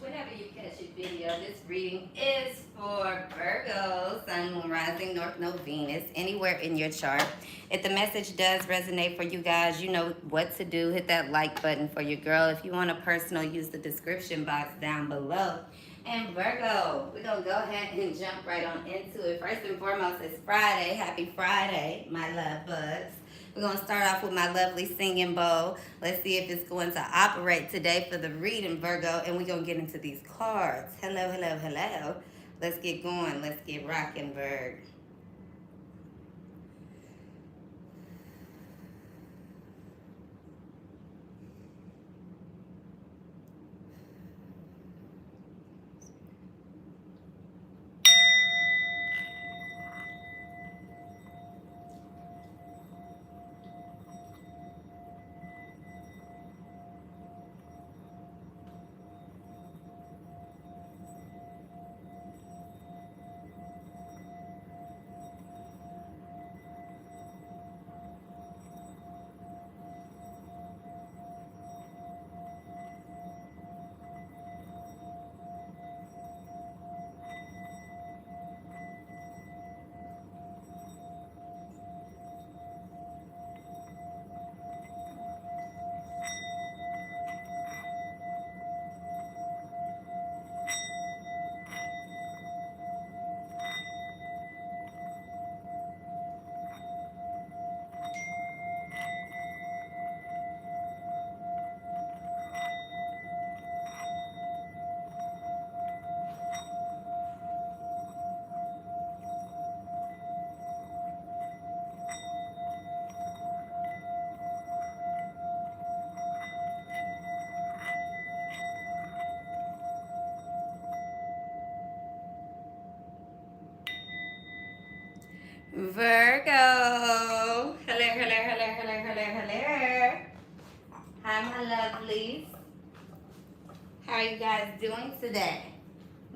whenever you catch a video. This reading is for Virgo, Sun, Moon, Rising, North Node, Venus, anywhere in your chart. If the message does resonate for you guys, you know what to do. Hit that like button for your girl. If you want a personal, use the description box down below. And Virgo, we're going to go ahead and jump right on into it. First and foremost, it's Friday. Happy Friday, my love bugs. We're going to start off with my lovely singing bowl. Let's see if it's going to operate today for the reading, Virgo. And we're going to get into these cards. Hello, hello, hello. Let's get going. Let's get rocking, Virg. Virgo. Hello, hello, hello, hello, hello, hello. Hi, my lovelies. How are you guys doing today?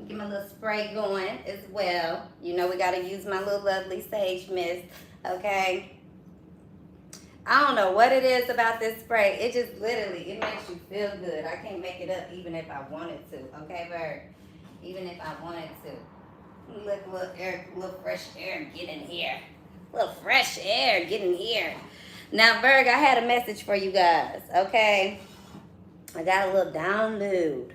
Get my little spray going as well. You know we got to use my little lovely sage mist, okay? I don't know what it is about this spray. It just literally, it makes you feel good. I can't make it up even if I wanted to, okay, Virg? Even if I wanted to. Let a little air, a little fresh air get in here. A little fresh air get in here. Now, Virg, I had a message for you guys, okay? I got a little download.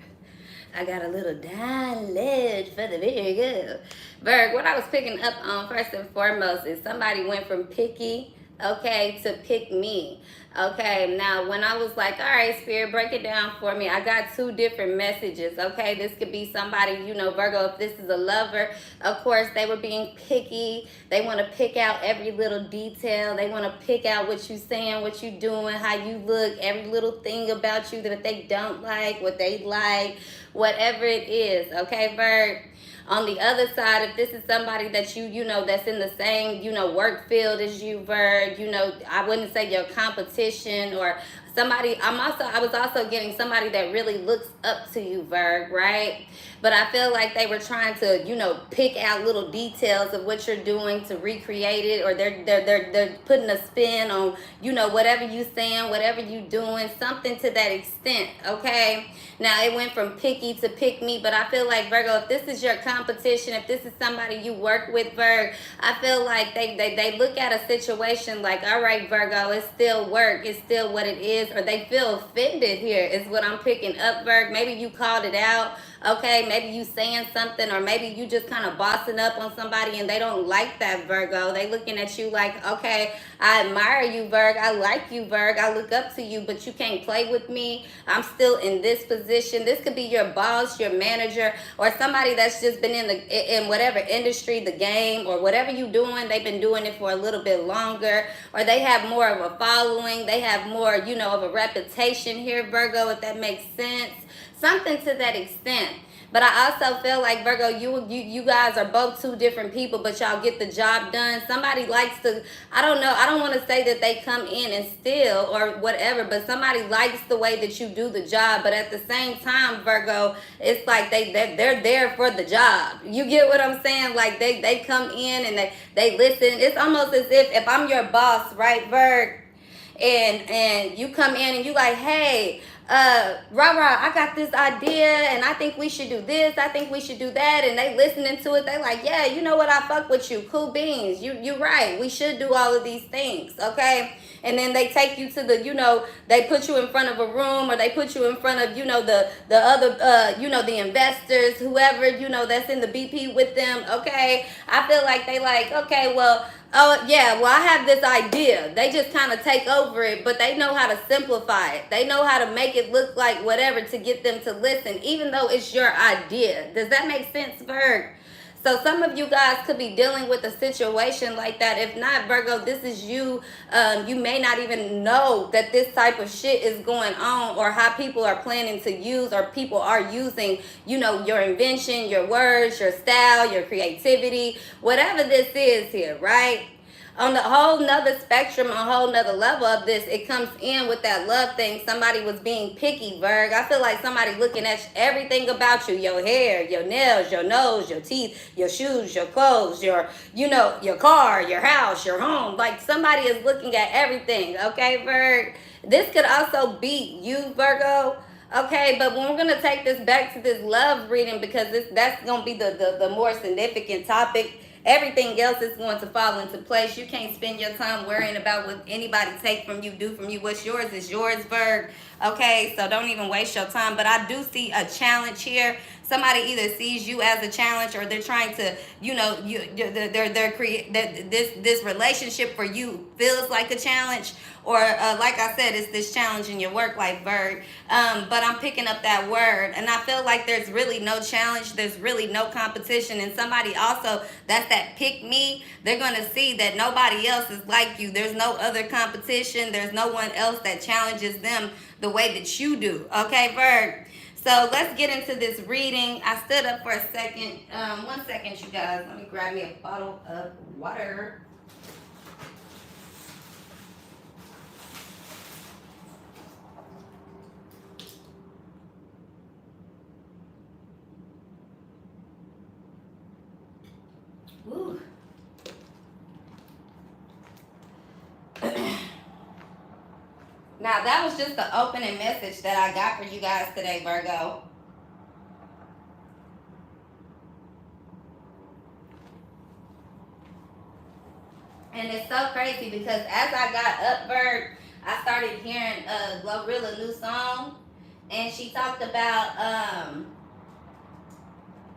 I got a little download for the Virgo. Virg, what I was picking up on first and foremost is somebody went from picky, okay, to pick me. Okay, now when I was like, all right, Spirit, break it down for me. I got two different messages, okay? This could be somebody, you know, Virgo, if this is a lover, of course, they were being picky. They want to pick out every little detail. They want to pick out what you saying, what you doing, how you look, every little thing about you that they don't like, what they like, whatever it is, okay, Virg? On the other side, if this is somebody that you know, that's in the same, you know, work field as you, Virg, you know, I wouldn't say your competition or somebody, I was also getting somebody that really looks up to you, Virg, right? But I feel like they were trying to, you know, pick out little details of what you're doing to recreate it, or they're putting a spin on, you know, whatever you saying, whatever you doing, something to that extent, okay? Now, it went from picky to pick me, but I feel like, Virgo, if this is your competition, if this is somebody you work with, Virg, I feel like they look at a situation like, all right, Virgo, it's still work, it's still what it is, or they feel offended here is what I'm picking up, Virg. Maybe you called it out, okay? Maybe you saying something, or maybe you just kind of bossing up on somebody and they don't like that, Virgo. They looking at you like, okay, I admire you, Virg. I like you, Virg. I look up to you, but you can't play with me. I'm still in this position. This could be your boss, your manager, or somebody that's just been in whatever industry, the game, or whatever you doing. They've been doing it for a little bit longer, or they have more of a following. They have more, you know, of a reputation here, Virgo, if that makes sense. Something to that extent. But I also feel like, Virgo, you guys are both two different people, but y'all get the job done. Somebody likes to, I don't know, I don't want to say that they come in and steal or whatever, but somebody likes the way that you do the job. But at the same time, Virgo, it's like they're there for the job. You get what I'm saying? Like they come in and they listen. It's almost as if I'm your boss, right, Virg? And you come in and you like, hey, I got this idea and I think we should do this, I think we should do that, and they listening to it, they like, yeah, you know what, I fuck with you, cool beans, you right, we should do all of these things, okay? And then they take you to the, they put you in front of a room, or they put you in front of, the other, the investors, whoever, that's in the BP with them, okay? I feel like they like, okay, well, oh, yeah, well, I have this idea. They just kind of take over it, but they know how to simplify it. They know how to make it look like whatever to get them to listen, even though it's your idea. Does that make sense, Virg? So some of you guys could be dealing with a situation like that. If not, Virgo, this is you. You may not even know that this type of shit is going on, or how people are planning to use, or people are using, your invention, your words, your style, your creativity, whatever this is here, right? On the whole nother spectrum, a whole nother level of this, it comes in with that love thing. Somebody was being picky, Virg. I feel like somebody looking at everything about you, your hair, your nails, your nose, your teeth, your shoes, your clothes, your car, your house, your home. Like somebody is looking at everything, okay, Virg? This could also be you, Virgo. Okay, but when we're going to take this back to this love reading, because that's going to be the more significant topic, everything else is going to fall into place. You can't spend your time worrying about what anybody take from you, do from you. What's yours is yours, Virg. Okay, so don't even waste your time. But I do see a challenge here. Somebody either sees you as a challenge, or they're trying to, this relationship for you feels like a challenge, or like I said, it's this challenge in your work life, Virg. But I'm picking up that word, and I feel like there's really no challenge, there's really no competition, and somebody also that's that pick me, they're gonna see that nobody else is like you. There's no other competition. There's no one else that challenges them the way that you do. Okay, Virg. So let's get into this reading. I stood up for a second. 1 second, you guys. Let me grab me a bottle of water. Ooh. Now, that was just the opening message that I got for you guys today, Virgo. And it's so crazy because as I got up, Virg, I started hearing Glorilla's new song. And she talked about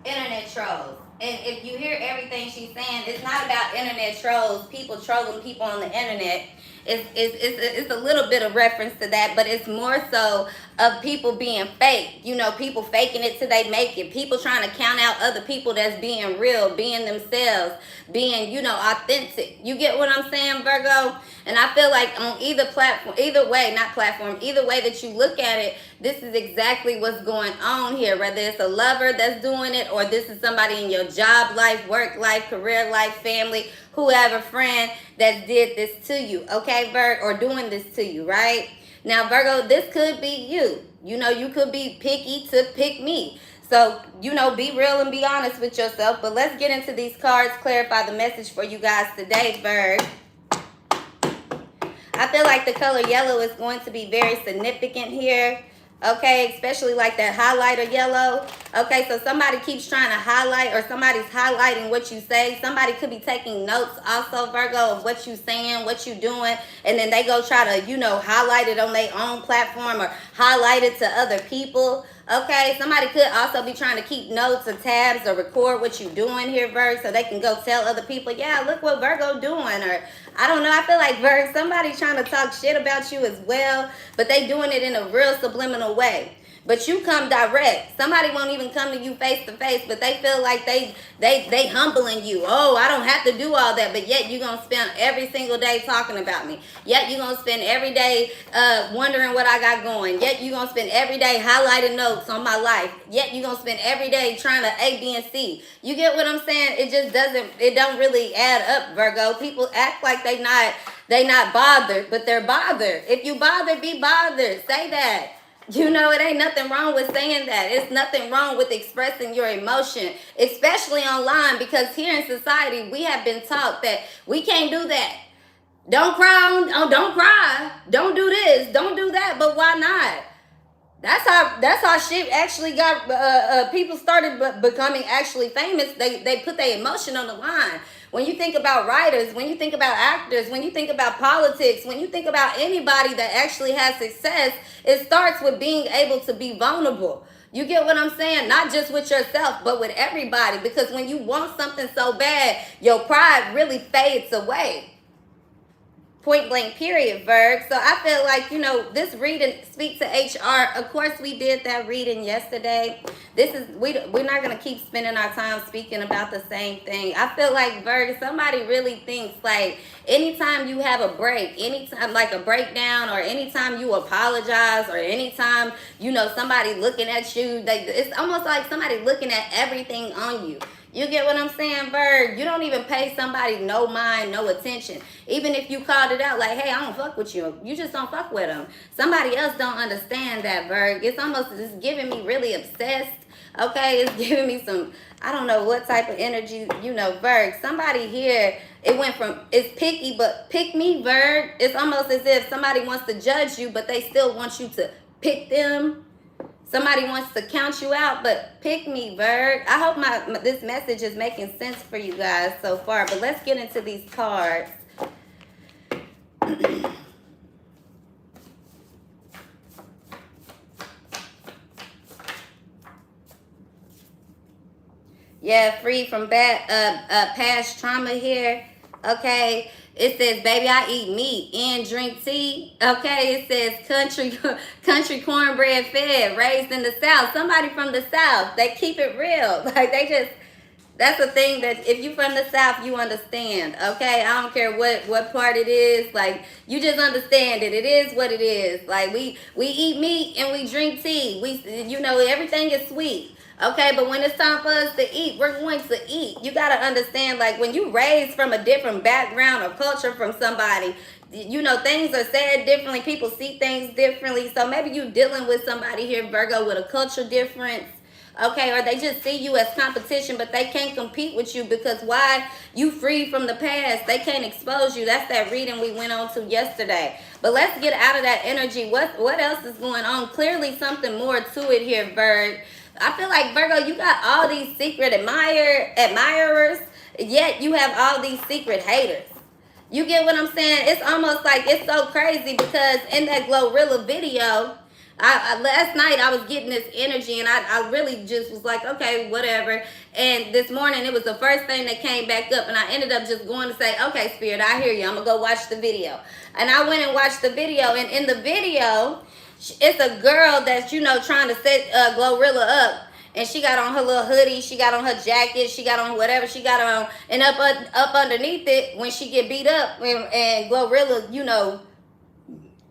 internet trolls. And if you hear everything she's saying, it's not about internet trolls, people trolling people on the internet. It's a little bit of reference to that, but it's more so of people being fake. People faking it till they make it. People trying to count out other people that's being real, being themselves, being, authentic. You get what I'm saying, Virgo? And I feel like on either platform, either way that you look at it, this is exactly what's going on here. Whether it's a lover that's doing it, or this is somebody in your job life, work life, career life, family, whoever, friend that did this to you, okay, Virg, or doing this to you, right? Now, Virgo, this could be you. You could be picky to pick me. So, be real and be honest with yourself. But let's get into these cards, clarify the message for you guys today, Virg. I feel like the color yellow is going to be very significant here. Okay, especially like that highlighter yellow. Okay, so somebody keeps trying to highlight, or somebody's highlighting what you say. Somebody could be taking notes also, Virgo, of what you saying, what you doing, and then they go try to, highlight it on their own platform, or highlight it to other people. Okay, somebody could also be trying to keep notes or tabs or record what you're doing here, Virg, so they can go tell other people, yeah, look what Virgo doing, or I don't know. I feel like, Virg, somebody trying to talk shit about you as well, but they doing it in a real subliminal way. But you come direct. Somebody won't even come to you face to face, but they feel like they humbling you. Oh, I don't have to do all that, but yet you're going to spend every single day talking about me. Yet you're going to spend every day wondering what I got going. Yet you're going to spend every day highlighting notes on my life. Yet you're going to spend every day trying to A, B, and C. You get what I'm saying? It just don't really add up, Virgo. People act like they not bothered, but they're bothered. If you bothered, be bothered. Say that. It ain't nothing wrong with saying that. It's nothing wrong with expressing your emotion, especially online, because here in society, we have been taught that we can't do that. Don't cry. Don't cry. Don't do this. Don't do that. But why not? That's how shit actually got people started becoming actually famous. They put their emotion on the line. When you think about writers, when you think about actors, when you think about politics, when you think about anybody that actually has success, it starts with being able to be vulnerable. You get what I'm saying? Not just with yourself, but with everybody. Because when you want something so bad, your pride really fades away. Point blank period, Virg. So I feel like, you know, this reading, speak to HR. Of course, we did that reading yesterday. This is, we're not going to keep spending our time speaking about the same thing. I feel like, Virg, somebody really thinks like anytime you have a break, anytime like a breakdown, or anytime you apologize, or anytime, you know, somebody looking at you, it's almost like somebody looking at everything on you. You get what I'm saying, Virg? You don't even pay somebody no mind, no attention. Even if you called it out like, hey, I don't fuck with you. You just don't fuck with them. Somebody else don't understand that, Virg. It's almost just giving me really obsessed. Okay, it's giving me some, I don't know what type of energy, you know, Virg. Somebody here, it went from, it's picky, but pick me, Virg. It's almost as if somebody wants to judge you, but they still want you to pick them. Somebody wants to count you out, but pick me, Virg. I hope this message is making sense for you guys so far. But let's get into these cards. Yeah, free from past trauma here. Okay. It says, baby, I eat meat and drink tea. Okay, it says country cornbread fed, raised in the South. Somebody from the South, they keep it real. Like they just, that's the thing that if you from the South, you understand. Okay, I don't care what part it is. Like you just understand it. It is what it is. Like we eat meat and we drink tea. You know, everything is sweet. Okay, but when it's time for us to eat, we're going to eat. You got to understand, like, when you raised from a different background or culture from somebody, you know, things are said differently. People see things differently. So maybe you dealing with somebody here, Virgo, with a culture difference. Okay, or they just see you as competition, but they can't compete with you because why? You free from the past. They can't expose you. That's that reading we went on to yesterday. But let's get out of that energy. What else is going on? Clearly something more to it here, Virg. I feel like, Virgo, you got all these secret admirers, yet you have all these secret haters. You get what I'm saying? It's almost like it's so crazy because in that Glorilla video, last night I was getting this energy and I really just was like, okay, whatever. And this morning it was the first thing that came back up and I ended up just going to say, okay, Spirit, I hear you. I'm going to go watch the video. And I went and watched the video, and in the video, it's a girl that's, you know, trying to set Glorilla up. And she got on her little hoodie. She got on her jacket. She got on whatever she got on. And up underneath it, when she get beat up, and Glorilla, you know,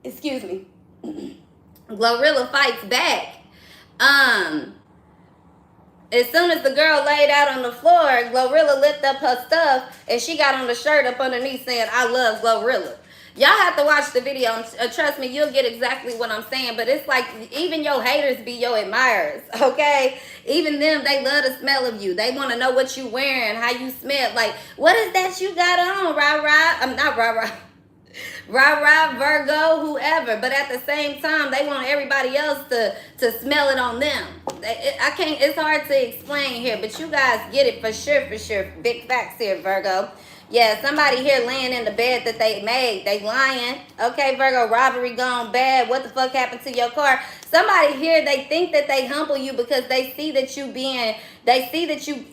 excuse me, Glorilla fights back. As soon as the girl laid out on the floor, Glorilla lifted up her stuff, and she got on the shirt up underneath saying, I love Glorilla. Y'all have to watch the video. Trust me, you'll get exactly what I'm saying. But it's like even your haters be your admirers, okay? Even them, they love the smell of you. They want to know what you wearing, how you smell. Like, what is that you got on, rah-rah? I'm not rah-rah. Rah-rah, Virgo, whoever. But at the same time, they want everybody else to smell it on them. It's hard to explain here, but you guys get it for sure, for sure. Big facts here, Virgo. Yeah, somebody here laying in the bed that they made. They lying. Okay, Virgo, robbery gone bad. What the fuck happened to your car? Somebody here, they think that they humble you because they see that you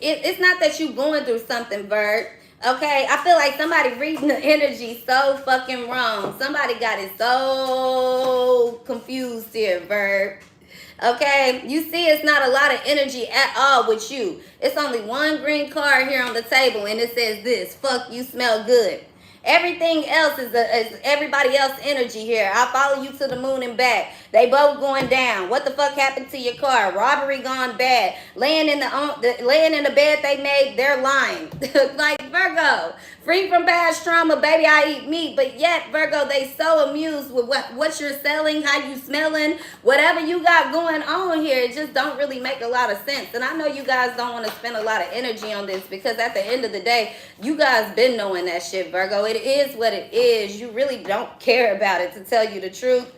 it's not that you going through something, Virg. Okay, I feel like somebody reading the energy so fucking wrong. Somebody got it so confused here, Virg. Okay, you see it's not a lot of energy at all with you. It's only one green card here on the table and it says this, fuck, you smell good. Everything else is everybody else energy here. I follow you to the moon and back. They both going down. What the fuck happened to your car? Robbery gone bad. Laying in the bed they made, they're lying. Like Virgo, free from past trauma, baby, I eat meat. But yet, Virgo, they so amused with what you're selling, how you smelling, whatever you got going on here. It just don't really make a lot of sense. And I know you guys don't want to spend a lot of energy on this because at the end of the day, you guys been knowing that shit, Virgo. It is what it is. You really don't care about it, to tell you the truth.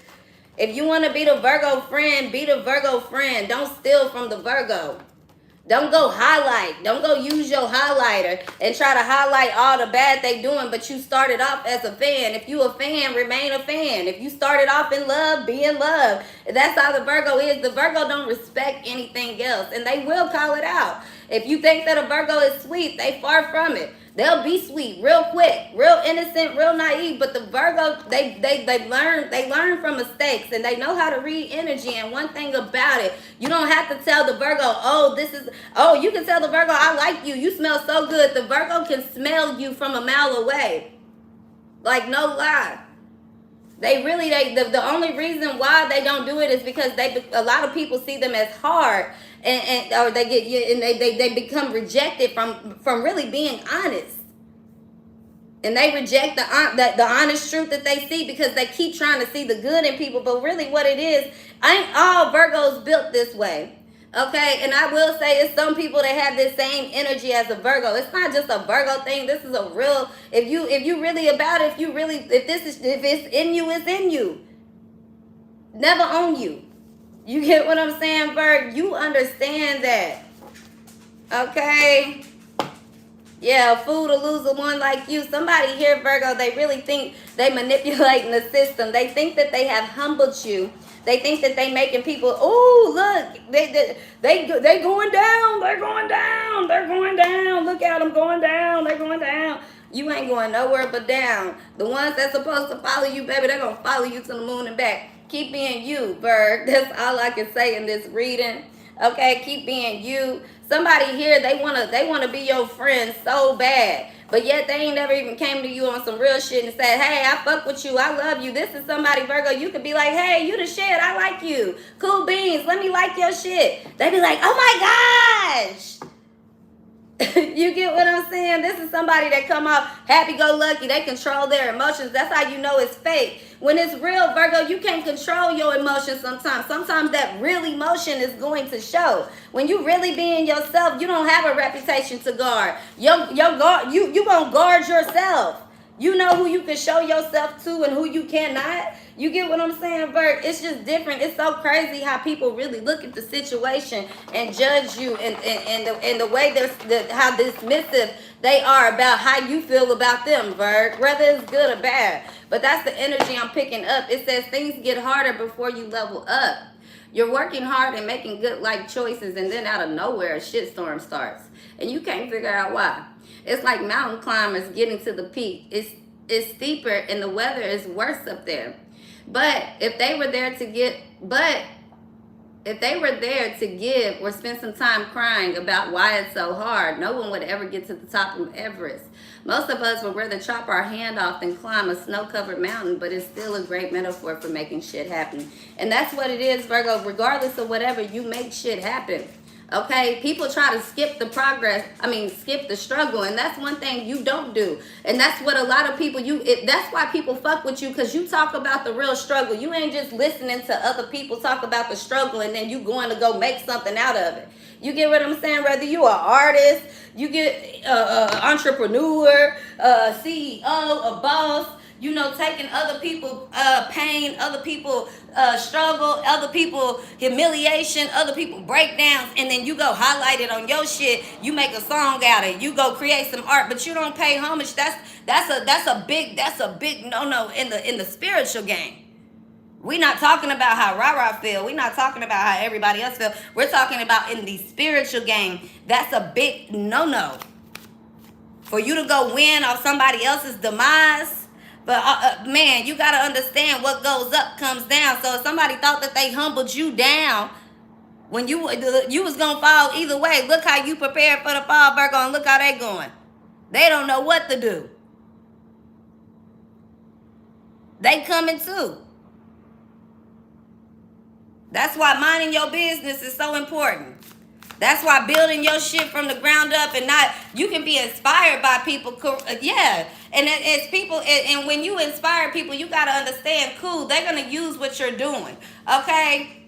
If you want to be the Virgo friend, be the Virgo friend. Don't steal from the Virgo. Don't go highlight. Don't go use your highlighter and try to highlight all the bad they doing, but you started off as a fan. If you a fan, remain a fan. If you started off in love, be in love. That's how the Virgo is. The Virgo don't respect anything else, and they will call it out. If you think that a Virgo is sweet, they far from it. They'll be sweet real quick, real innocent, real naive. But the Virgo, they learn from mistakes, and they know how to read energy. And one thing about it, you don't have to tell the Virgo, you can tell the Virgo, I like you. You smell so good. The Virgo can smell you from a mile away. Like, no lie. The only reason why they don't do it is because a lot of people see them as hard, or they become rejected from really being honest, and they reject the honest truth that they see because they keep trying to see the good in people. But really, what it is, ain't all Virgos built this way. Okay, and I will say it's some people that have this same energy as a Virgo. It's not just a Virgo thing. This is a real. If you really about it, if it's in you, it's in you. Never own you. You get what I'm saying, Virg? You understand that. Okay. Yeah, a fool to lose a one like you. Somebody here, Virgo, they really think they manipulating the system. They think that they have humbled you. They think that they making people, oh, look, they going down. They're going down. They're going down. Look at them going down. They're going down. You ain't going nowhere but down. The ones that's supposed to follow you, baby, they're going to follow you to the moon and back. Keep being you, Virg. That's all I can say in this reading. Okay, keep being you. Somebody here, they wanna be your friend so bad, but yet they ain't never even came to you on some real shit and said, hey, I fuck with you, I love you. This is somebody, Virgo, you could be like, hey, you the shit, I like you. Cool beans, let me like your shit. They be like, oh my gosh. You get what I'm saying? This is somebody that come off happy-go-lucky. They control their emotions. That's how you know it's fake. When it's real, Virgo, you can't control your emotions sometimes. Sometimes that real emotion is going to show. When you really being yourself, you don't have a reputation to guard. You won't guard yourself. You know who you can show yourself to and who you cannot. You get what I'm saying, Virg? It's just different. It's so crazy how people really look at the situation and judge you, and the way how dismissive they are about how you feel about them, Virg, whether it's good or bad. But that's the energy I'm picking up. It says things get harder before you level up. You're working hard and making good life choices, and then out of nowhere, a shitstorm starts, and you can't figure out why. It's like mountain climbers getting to the peak. It's steeper, and the weather is worse up there. But if they were there to give or spend some time crying about why it's so hard, no one would ever get to the top of Everest. Most of us would rather chop our hand off than climb a snow-covered mountain, but it's still a great metaphor for making shit happen. And that's what it is, Virgo. Regardless of whatever, you make shit happen. Okay, people try to skip the struggle, and that's one thing you don't do. And that's what a lot of people, that's why people fuck with you, because you talk about the real struggle. You ain't just listening to other people talk about the struggle and then you going to go make something out of it. You get what I'm saying? Whether you are an artist, you get entrepreneur, CEO, a boss, you know, taking other people pain, other people struggle, other people humiliation, other people breakdowns, and then you go highlight it on your shit. You make a song out of it. You go create some art, but you don't pay homage. That's a big no-no in the spiritual game. We're not talking about how Rara feel. We're not talking about how everybody else feel. We're talking about in the spiritual game. That's a big no-no. For you to go win off somebody else's demise. But man, you got to understand what goes up comes down. So if somebody thought that they humbled you down when you was going to fall either way, look how you prepared for the fall, Virgo, and look how they going. They don't know what to do. They coming too. That's why minding your business is so important. That's why building your shit from the ground up and not, you can be inspired by people. Yeah. And it's people, and when you inspire people, you got to understand, cool, they're going to use what you're doing. Okay.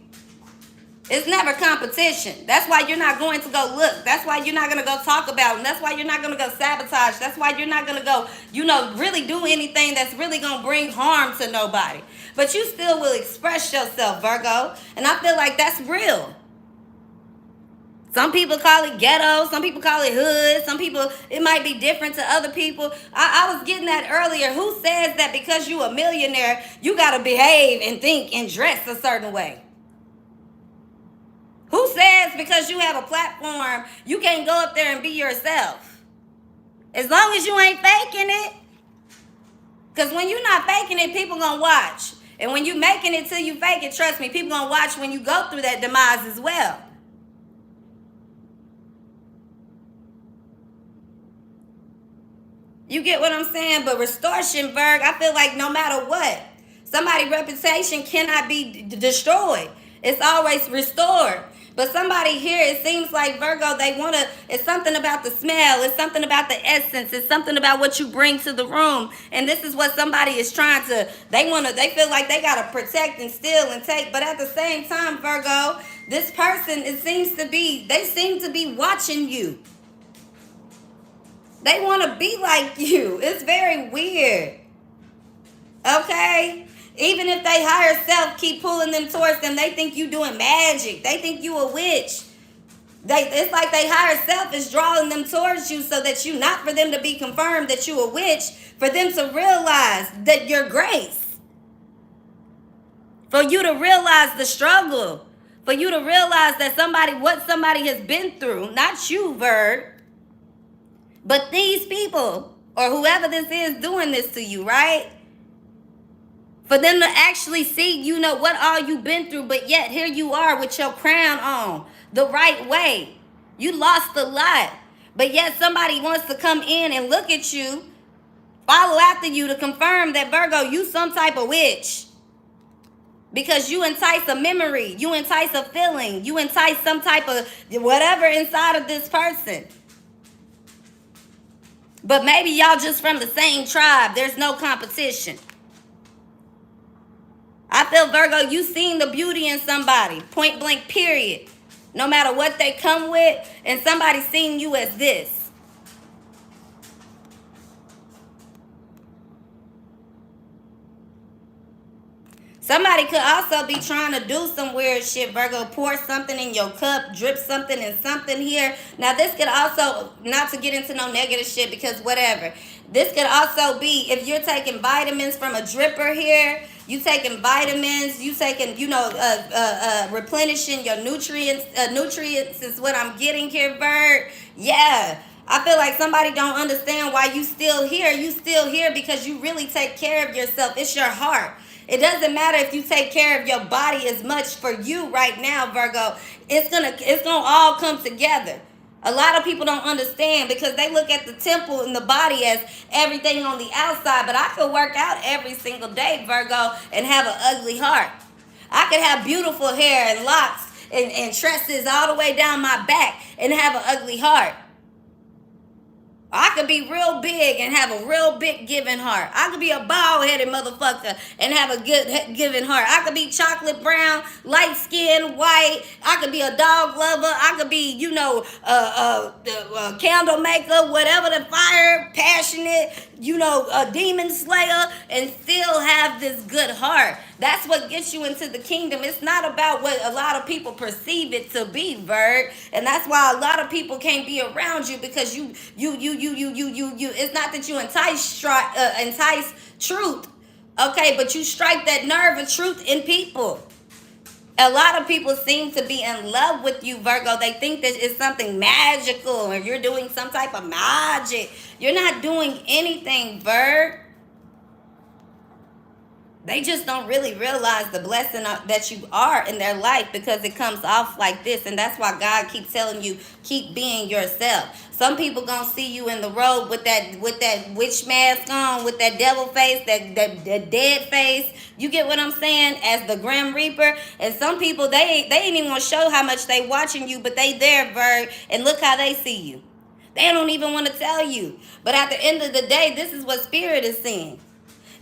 It's never competition. That's why you're not going to go look. That's why you're not going to go talk about it. That's why you're not going to go sabotage. That's why you're not going to go, really do anything that's really going to bring harm to nobody. But you still will express yourself, Virgo. And I feel like that's real. Some people call it ghetto. Some people call it hood. Some people, it might be different to other people. I was getting that earlier. Who says that because you a millionaire, you got to behave and think and dress a certain way? Who says because you have a platform, you can't go up there and be yourself? As long as you ain't faking it. Because when you're not faking it, people going to watch. And when you making it till you fake it, trust me, people going to watch when you go through that demise as well. You get what I'm saying? But restoration, Virg, I feel like no matter what, somebody's reputation cannot be destroyed. It's always restored. But somebody here, it seems like, Virgo, they want to, it's something about the smell. It's something about the essence. It's something about what you bring to the room. And this is what somebody is trying to, they feel like they got to protect and steal and take. But at the same time, Virgo, this person, they seem to be watching you. They want to be like you. It's very weird. Okay? Even if they higher self keep pulling them towards them, they think you doing magic. They think you a witch. It's like they higher self is drawing them towards you so that you, not for them to be confirmed that you a witch, for them to realize that your grace. For you to realize the struggle. For you to realize that what somebody has been through, not you, Virg, but these people or whoever this is doing this to you, right? For them to actually see, what all you've been through, but yet here you are with your crown on the right way. You lost a lot, but yet somebody wants to come in and look at you, follow after you to confirm that, Virgo, you some type of witch. Because you entice a memory, you entice a feeling, you entice some type of whatever inside of this person. But maybe y'all just from the same tribe. There's no competition. I feel, Virgo, you seen the beauty in somebody. Point blank, period. No matter what they come with. And somebody seen you as this. Somebody could also be trying to do some weird shit, Virgo. Pour something in your cup, drip something in something here. Now, this could also, not to get into no negative shit because whatever. This could also be if you're taking vitamins from a dripper here. You taking vitamins, you taking, replenishing your nutrients. Nutrients is what I'm getting here, Virg. Yeah. I feel like somebody don't understand why you still here. You still here because you really take care of yourself. It's your heart. It doesn't matter if you take care of your body as much for you right now, Virgo. It's gonna all come together. A lot of people don't understand because they look at the temple and the body as everything on the outside. But I could work out every single day, Virgo, and have an ugly heart. I could have beautiful hair and locks and tresses all the way down my back and have an ugly heart. I could be real big and have a real big giving heart. I could be a bald-headed motherfucker and have a good giving heart. I could be chocolate brown, light skin, white. I could be a dog lover. I could be, candle maker, whatever the fire, passionate, a demon slayer, and still have this good heart. That's what gets you into the kingdom. It's not about what a lot of people perceive it to be, Virg. And that's why a lot of people can't be around you because you. It's not that you entice truth, okay? But you strike that nerve of truth in people. A lot of people seem to be in love with you, Virgo. They think that it's something magical and you're doing some type of magic. You're not doing anything, Virg. They just don't really realize the blessing that you are in their life because it comes off like this. And that's why God keeps telling you, keep being yourself. Some people gonna see you in the road with that witch mask on, with that devil face, that dead face. You get what I'm saying? As the Grim Reaper. And some people, they ain't even gonna show how much they watching you, but they there, Virg, and look how they see you. They don't even want to tell you. But at the end of the day, this is what Spirit is seeing.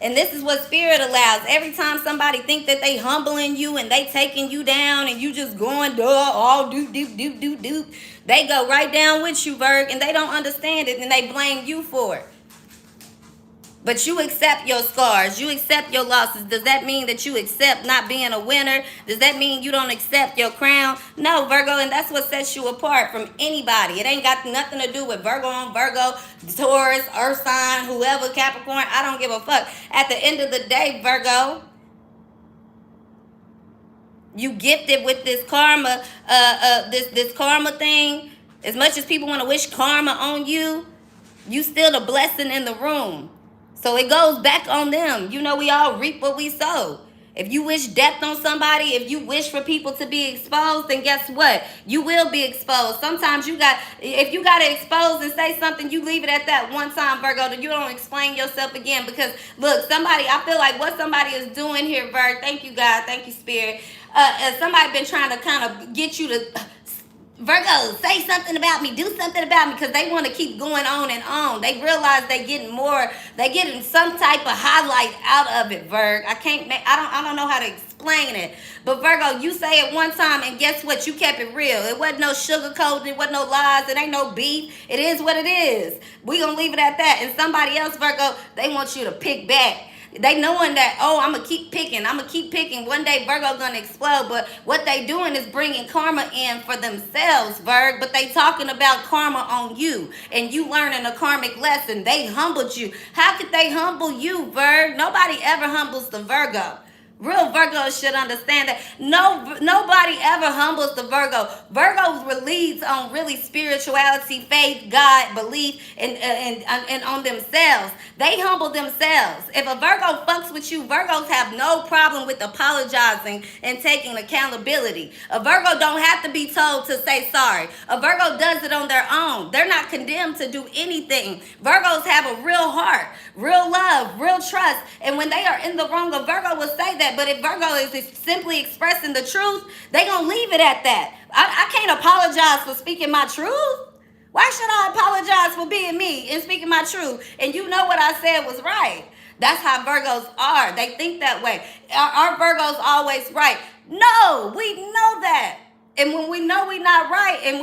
And this is what spirit allows. Every time somebody think that they humbling you and they taking you down and you just going, all doop, doop, doop, doop, doop, they go right down with you, Virg, and they don't understand it and they blame you for it. But you accept your scars. You accept your losses. Does that mean that you accept not being a winner? Does that mean you don't accept your crown? No, Virgo, and that's what sets you apart from anybody. It ain't got nothing to do with Virgo on Virgo, Taurus, Earth sign, whoever, Capricorn. I don't give a fuck. At the end of the day, Virgo, you gifted with this karma, this karma thing. As much as people want to wish karma on you, you still the blessing in the room. So it goes back on them. You know, we all reap what we sow. If you wish death on somebody, if you wish for people to be exposed, then guess what? You will be exposed. Sometimes if you got to expose and say something, you leave it at that one time, Virgo, that you don't explain yourself again. Because, look, I feel like what somebody is doing here, Virg, thank you, God, thank you, Spirit. Somebody been trying to kind of get you to... Virgo, say something about me, do something about me, because they want to keep going on and on. They realize they getting some type of highlight out of it, Virg. I don't know how to explain it. But Virgo, you say it one time and guess what? You kept it real. It wasn't no sugarcoating, it wasn't no lies, it ain't no beef. It is what it is. We gonna leave it at that. And somebody else, Virgo, they want you to pick back. They knowing that, oh, I'm going to keep picking. One day, Virgo going to explode. But what they doing is bringing karma in for themselves, Virg. But they talking about karma on you. And you learning a karmic lesson. They humbled you. How could they humble you, Virg? Nobody ever humbles the Virgo. Real Virgos should understand that nobody ever humbles the Virgo. Virgos leads on really spirituality, faith, God, belief, and on themselves. They humble themselves. If a Virgo fucks with you, Virgos have no problem with apologizing and taking accountability. A Virgo don't have to be told to say sorry. A Virgo does it on their own. They're not condemned to do anything. Virgos have a real heart, real love, real trust. And when they are in the wrong, a Virgo will say that. But if Virgo is simply expressing the truth, they gonna leave it at that. I can't apologize for speaking my truth. Why should I apologize for being me and speaking my truth? And you know what I said was right. That's how Virgos are. They think that way. Are Virgos always right? No, we know that. And when we know we're not right, and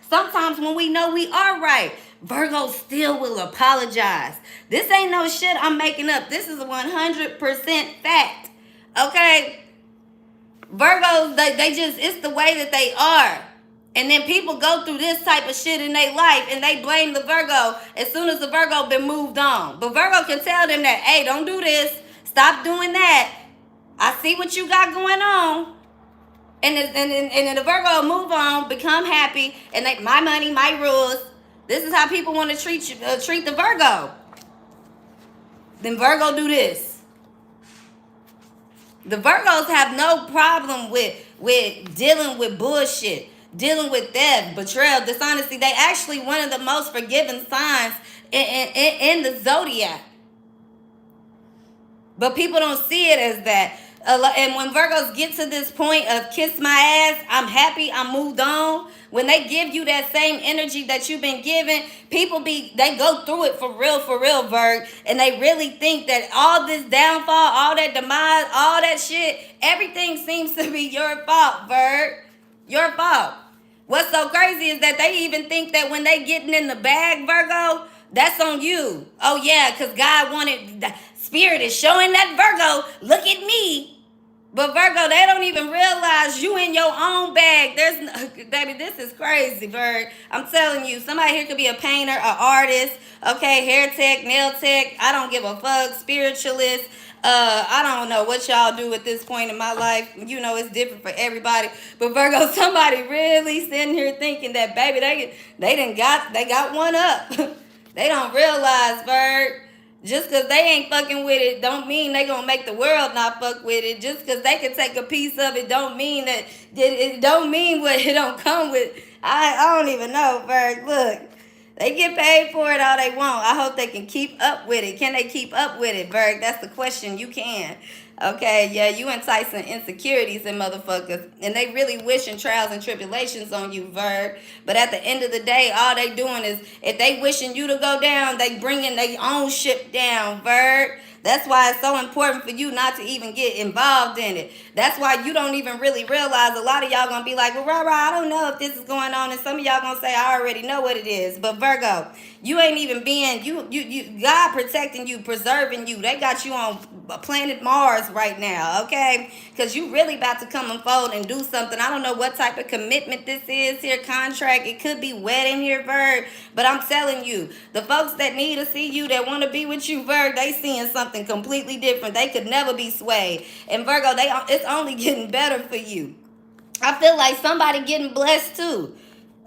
sometimes when we know we are right, Virgo still will apologize. This ain't no shit I'm making up. This is 100% fact. Okay? Virgos, it's the way that they are. And then people go through this type of shit in their life and they blame the Virgo as soon as the Virgo been moved on. But Virgo can tell them that, hey, don't do this. Stop doing that. I see what you got going on. And then the Virgo will move on, become happy, and my money, my rules. This is how people want to treat the Virgo. Then Virgo do this. The Virgos have no problem with dealing with bullshit, dealing with theft, betrayal, dishonesty. They actually one of the most forgiving signs in the zodiac. But people don't see it as that. And when Virgos get to this point of kiss my ass, I'm happy, I'm moved on. When they give you that same energy that you've been given, they go through it for real, Virg. And they really think that all this downfall, all that demise, all that shit, everything seems to be your fault, Virg. Your fault. What's so crazy is that they even think that when they getting in the bag, Virgo, that's on you. Oh yeah, because God wanted... Spirit is showing that Virgo, look at me. But Virgo, they don't even realize you in your own bag. Baby, this is crazy, Virg. I'm telling you, somebody here could be a painter, an artist, okay, hair tech, nail tech. I don't give a fuck, spiritualist. I don't know what y'all do at this point in my life. You know, it's different for everybody. But Virgo, somebody really sitting here thinking that, baby, they got one up. They don't realize, Virg. Just because they ain't fucking with it don't mean they gonna make the world not fuck with it. Just because they can take a piece of it don't mean that it don't mean what it don't come with. I don't even know, Virg. Look, they get paid for it all they want. I hope they can keep up with it. Can they keep up with it, Virg? That's the question. You can. Okay, yeah, you enticing insecurities and motherfuckers. And they really wishing trials and tribulations on you, Virg. But at the end of the day, all they doing is, if they wishing you to go down, they bringing their own ship down, Virg. That's why it's so important for you not to even get involved in it. That's why you don't even really realize. A lot of y'all gonna be like, well, rah, I don't know if this is going on. And some of y'all gonna say, I already know what it is. But Virgo, you ain't even being, God protecting you, preserving you. They got you on planet Mars right now, okay? Because you really about to come unfold and do something. I don't know what type of commitment this is here, contract. It could be wedding here, Virg. But I'm telling you, the folks that need to see you, that want to be with you, Virg, they seeing something completely different. They could never be swayed. And Virgo, it's only getting better for you. I feel like somebody getting blessed too.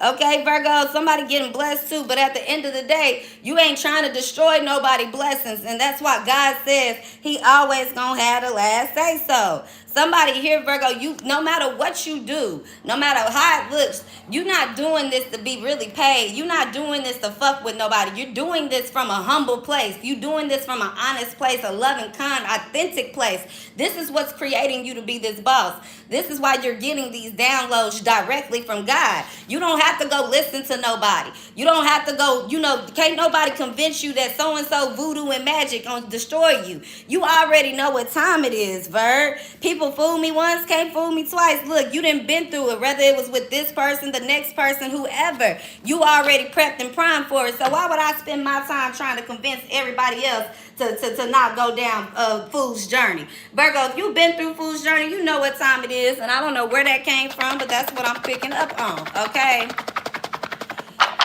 Okay, Virgo, somebody getting blessed too. But at the end of the day, you ain't trying to destroy nobody's blessings. And that's why God says he always gonna have the last say so. Somebody here, Virgo, you, no matter what you do, no matter how it looks, you're not doing this to be really paid. You're not doing this to fuck with nobody. You're doing this from a humble place. You're doing this from an honest place, a loving, kind, authentic place. This is what's creating you to be this boss. This is why you're getting these downloads directly from God. You don't have to go listen to nobody. You don't have to go, can't nobody convince you that so-and-so voodoo and magic gonna destroy you. You already know what time it is, Virg. People fool me once, can't fool me twice. Look, you done been through it, whether it was with this person, the next person, whoever. You already prepped and primed for it. So why would I spend my time trying to convince everybody else to not go down Fool's Journey? Virgo, if you've been through Fool's Journey, you know what time it is. And I don't know where that came from, but that's what I'm picking up on, okay?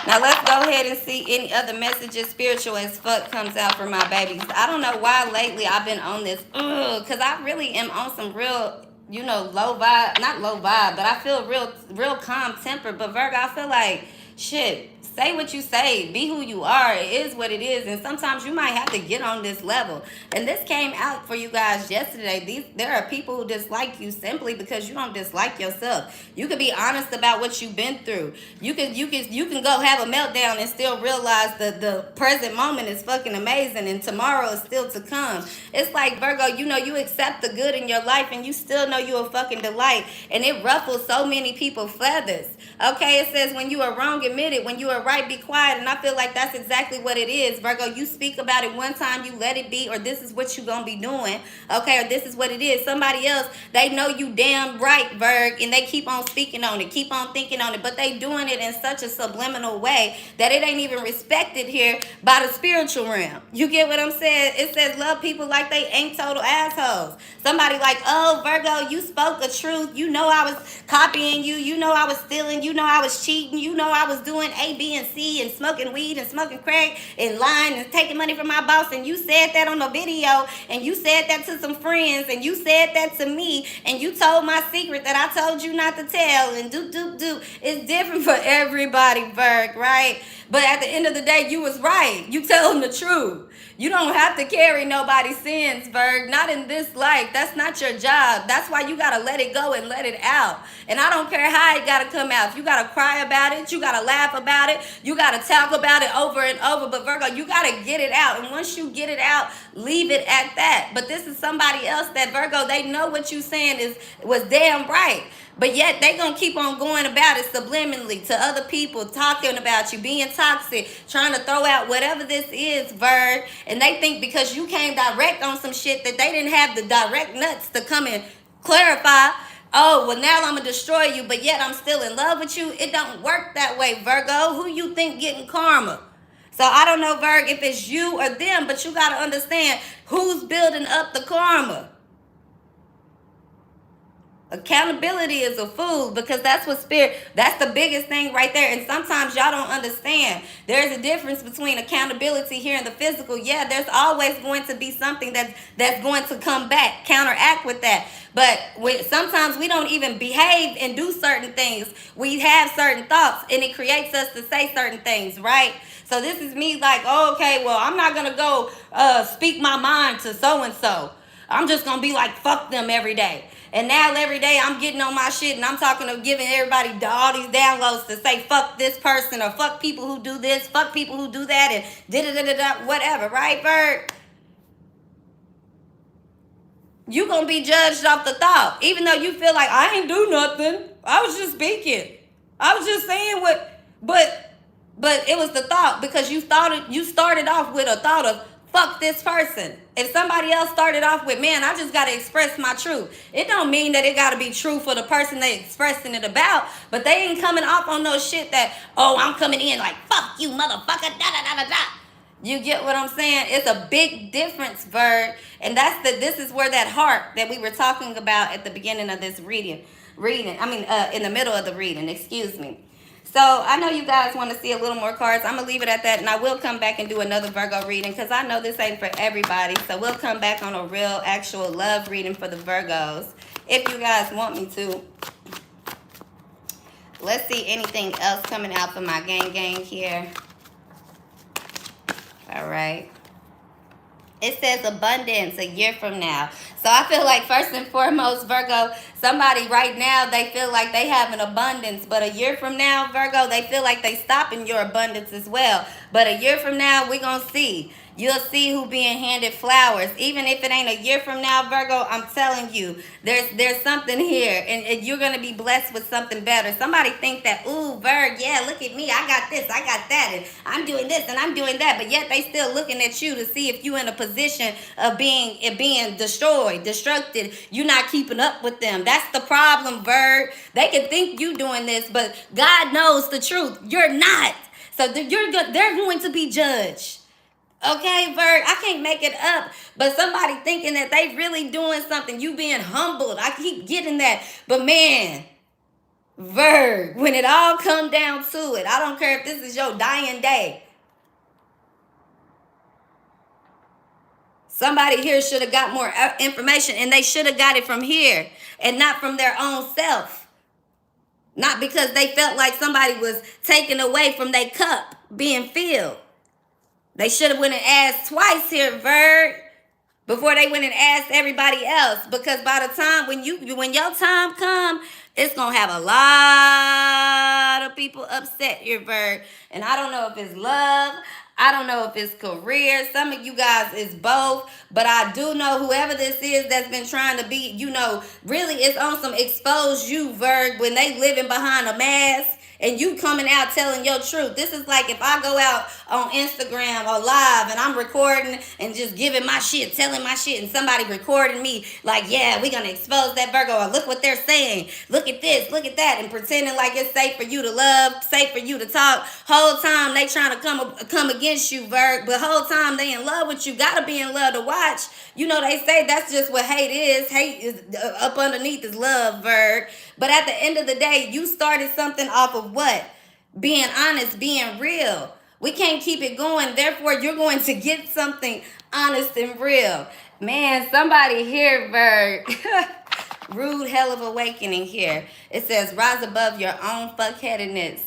Now let's go ahead and see any other messages. Spiritual as fuck comes out for my babies. I don't know why lately I've been on this, because I really am on some real, low vibe, not low vibe, but I feel real calm temper. But Virgo, I feel like, shit, say what you say, be who you are. It is what it is. And sometimes you might have to get on this level. And this came out for you guys yesterday. There are people who dislike you simply because you don't dislike yourself. You can be honest about what you've been through. You can go have a meltdown and still realize that the present moment is fucking amazing and tomorrow is still to come. It's like, Virgo, you accept the good in your life and you still know you a fucking delight. And it ruffles so many people's feathers. Okay, it says when you are wrong, admit it. When you are right, be quiet. And I feel like that's exactly what it is, Virgo. You speak about it one time, you let it be, or this is what you're going to be doing. Okay, or this is what it is. Somebody else, they know you damn right, Virg, and they keep on speaking on it, keep on thinking on it, but they doing it in such a subliminal way that it ain't even respected here by the spiritual realm. You get what I'm saying? It says love people like they ain't total assholes. Somebody like, oh, Virgo, you spoke the truth. You know I was copying you. You know I was stealing. You know I was cheating. You know I was doing A, B, and C and smoking weed and smoking crack and lying and taking money from my boss. And you said that on the video. And you said that to some friends. And you said that to me. And you told my secret that I told you not to tell. And do. It's different for everybody, Virg, right? But at the end of the day, you was right. You tell them the truth. You don't have to carry nobody's sins, Virg. Not in this life. That's not your job. That's why you got to let it go and let it out. And I don't care how it got to come out. If you got to cry about it, you got to laugh about it, you got to talk about it over and over. But Virgo, you got to get it out. And once you get it out, leave it at that. But this is somebody else that, Virgo, they know what you saying was damn right. But yet they going to keep on going about it subliminally to other people, talking about you, being toxic, trying to throw out whatever this is, Virg. And they think because you came direct on some shit that they didn't have the direct nuts to come and clarify. Oh, well, now I'm going to destroy you, but yet I'm still in love with you. It don't work that way, Virgo. Who you think getting karma? So I don't know, Virg, if it's you or them, but you got to understand who's building up the karma. Accountability is a fool, because that's what that's the biggest thing right there. And sometimes y'all don't understand. There's a difference between accountability here and the physical. Yeah, there's always going to be something that's going to come back, counteract with that. But sometimes we don't even behave and do certain things. We have certain thoughts and it creates us to say certain things, right? So this is me like, oh, okay, well, I'm not going to go speak my mind to so-and-so. I'm just going to be like, fuck them every day. And now every day I'm getting on my shit and I'm talking to giving everybody all these downloads to say fuck this person or fuck people who do this, fuck people who do that, and da-da-da-da-da, whatever, right, Bird? You gonna be judged off the thought, even though you feel like I ain't do nothing. I was just speaking. I was just saying what, but it was the thought, because you thought it. You started off with a thought of fuck this person. If somebody else started off with, man, I just gotta express my truth. It don't mean that it gotta be true for the person they expressing it about, but they ain't coming off on no shit that, oh, I'm coming in like fuck you, motherfucker, da da da da da. You get what I'm saying? It's a big difference, Virg. And this is where that heart that we were talking about at the beginning of this reading, in the middle of the reading, excuse me. So I know you guys want to see a little more cards. I'm going to leave it at that, and I will come back and do another Virgo reading, because I know this ain't for everybody. So we'll come back on a real, actual love reading for the Virgos, if you guys want me to. Let's see anything else coming out for my gang here. All right. It says abundance a year from now. So I feel like first and foremost, Virgo, somebody right now, they feel like they have an abundance. But a year from now, Virgo, they feel like they stopping your abundance as well. But a year from now, we're going to see. You'll see who being handed flowers. Even if it ain't a year from now, Virgo, I'm telling you, there's something here. And you're going to be blessed with something better. Somebody think that, ooh, Virg, yeah, look at me. I got this, I got that. And I'm doing this and I'm doing that. But yet they still looking at you to see if you in a position of being destroyed, destructed. You're not keeping up with them. That's the problem, Virg. They can think you doing this, but God knows the truth. You're not. So they're going to be judged. Okay, Virg, I can't make it up. But somebody thinking that they really doing something, you being humbled. I keep getting that. But man, Virg, when it all come down to it, I don't care if this is your dying day. Somebody here should have got more information, and they should have got it from here and not from their own self. Not because they felt like somebody was taken away from their cup being filled. They should have went and asked twice here, Virg, before they went and asked everybody else. Because by the time when your time come, it's gonna have a lot of people upset here, Virg. And I don't know if it's love, I don't know if it's career. Some of you guys is both, but I do know whoever this is that's been trying to be, really it's on some expose you, Virg, when they living behind a mask. And you coming out telling your truth. This is like if I go out on Instagram or live and I'm recording and just giving my shit, telling my shit, and somebody recording me like, yeah, we're going to expose that Virgo, or look what they're saying. Look at this, look at that, and pretending like it's safe for you to love, safe for you to talk. Whole time they trying to come against you, Virg, but whole time they in love with you. Got to be in love to watch. They say that's just what hate is. Hate is up underneath is love, Virg. But at the end of the day, you started something off of what? Being honest, being real. We can't keep it going. Therefore, you're going to get something honest and real. Man, somebody here, Virg. Rude hell of awakening here. It says, rise above your own fuckheadedness.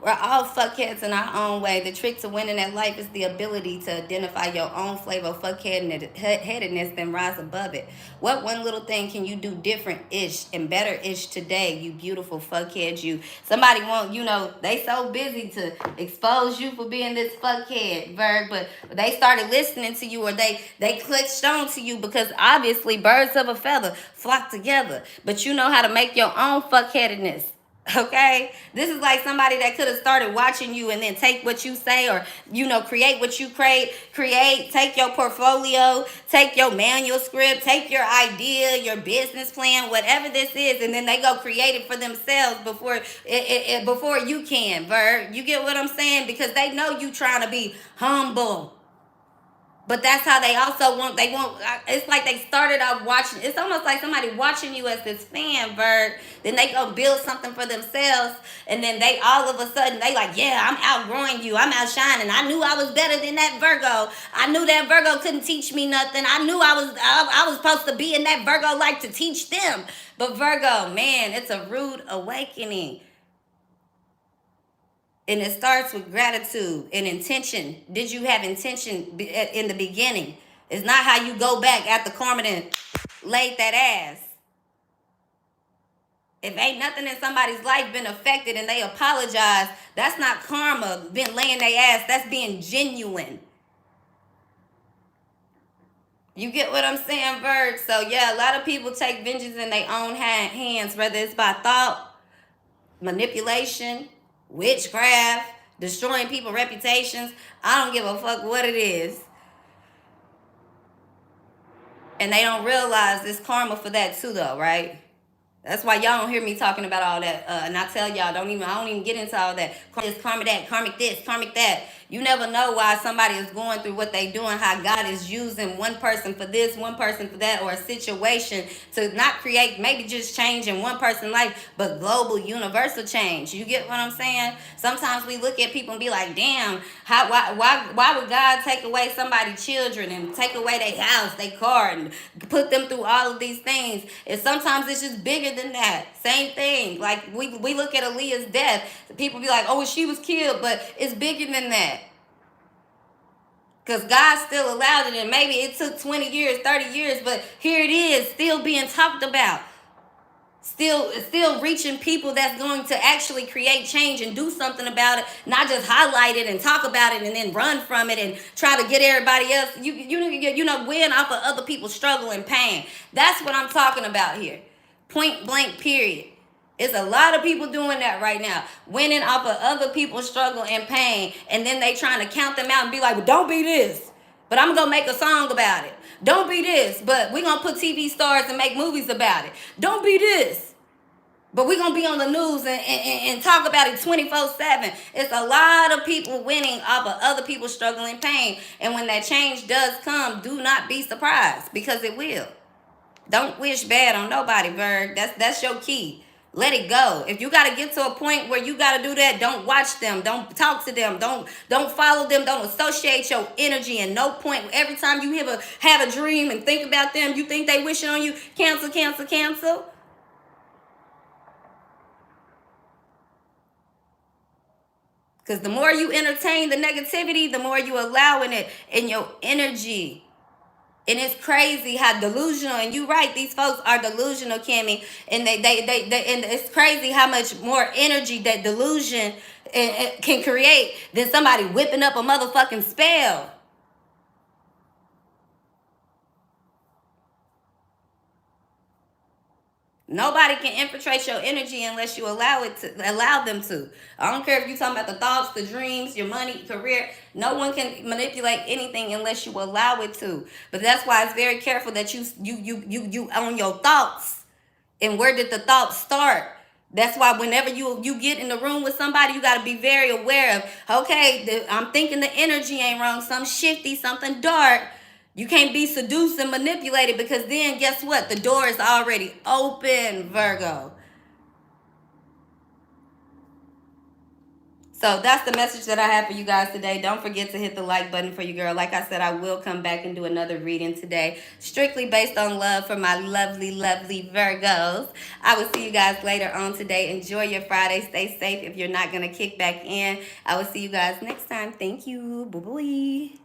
We're all fuckheads in our own way. The trick to winning at life is the ability to identify your own flavor of fuckheadedness, then rise above it. What one little thing can you do different-ish and better-ish today, you beautiful fuckhead, you? Somebody they so busy to expose you for being this fuckhead, Virg, but they started listening to you, or they clicked on to you, because obviously birds of a feather flock together. But you know how to make your own fuckheadedness. Okay, this is like somebody that could have started watching you and then take what you say, or create what you create, take your portfolio, take your manuscript, take your idea, your business plan, whatever this is, and then they go create it for themselves before you can, Virg. You get what I'm saying? Because they know you trying to be humble. But that's how they also want, it's like they started out watching. It's almost like somebody watching you as this fan, Virg. Then they go build something for themselves. And then they all of a sudden, they like, yeah, I'm outgrowing you. I'm outshining. I knew I was better than that Virgo. I knew that Virgo couldn't teach me nothing. I knew I was supposed to be in that Virgo life to teach them. But Virgo, man, it's a rude awakening. And it starts with gratitude and intention. Did you have intention in the beginning? It's not how you go back after karma and laid that ass. If ain't nothing in somebody's life been affected and they apologize, that's not karma, been laying their ass. That's being genuine. You get what I'm saying, Virg? So, yeah, a lot of people take vengeance in their own hands, whether it's by thought, manipulation, witchcraft, destroying people's reputations. I don't give a fuck what it is. And they don't realize it's karma for that too, though, right? That's why y'all don't hear me talking about all that. And I tell y'all, I don't even get into all that. Karmic that, karmic this, karmic that. You never know why somebody is going through what they doing, how God is using one person for this, one person for that, or a situation to not create, maybe just change in one person's life, but global, universal change. You get what I'm saying? Sometimes we look at people and be like, damn, why would God take away somebody's children and take away their house, their car, and put them through all of these things? And sometimes it's just bigger than that. Same thing. Like we look at Aaliyah's death. People be like, oh, she was killed, but it's bigger than that. Because God still allowed it, and maybe it took 20 years, 30 years, but here it is, still being talked about. Still reaching people that's going to actually create change and do something about it, not just highlight it and talk about it and then run from it and try to get everybody else, win off of other people's struggle and pain. That's what I'm talking about here. Point blank, period. It's a lot of people doing that right now, winning off of other people's struggle and pain, and then they trying to count them out and be like, well, don't be this, but I'm going to make a song about it. Don't be this, but we're going to put TV stars and make movies about it. Don't be this, but we're going to be on the news and talk about it 24/7. It's a lot of people winning off of other people's struggle and pain, and when that change does come, do not be surprised, because it will. Don't wish bad on nobody, Virg. That's your key. Let it go. If you got to get to a point where you got to do that, don't watch them. Don't talk to them. Don't follow them. Don't associate your energy in no point. Every time you have a dream and think about them, you think they wishing on you, cancel, cancel, cancel. Because the more you entertain the negativity, the more you allowing it in your energy. And it's crazy how delusional, and you right, these folks are delusional, Kimmy, and they and it's crazy how much more energy that delusion can create than somebody whipping up a motherfucking spell. Nobody can infiltrate your energy unless you allow them to. I don't care if you're talking about the thoughts, the dreams, your money, career. No one can manipulate anything unless you allow it to. But that's why it's very careful that you own your thoughts. And where did the thoughts start? That's why whenever you get in the room with somebody, you got to be very aware of, okay, I'm thinking the energy ain't wrong, something shifty, something dark. You can't be seduced and manipulated, because then guess what? The door is already open, Virgo. So that's the message that I have for you guys today. Don't forget to hit the like button for you, girl. Like I said, I will come back and do another reading today, strictly based on love for my lovely, lovely Virgos. I will see you guys later on today. Enjoy your Friday. Stay safe if you're not going to kick back in. I will see you guys next time. Thank you. Bye-bye.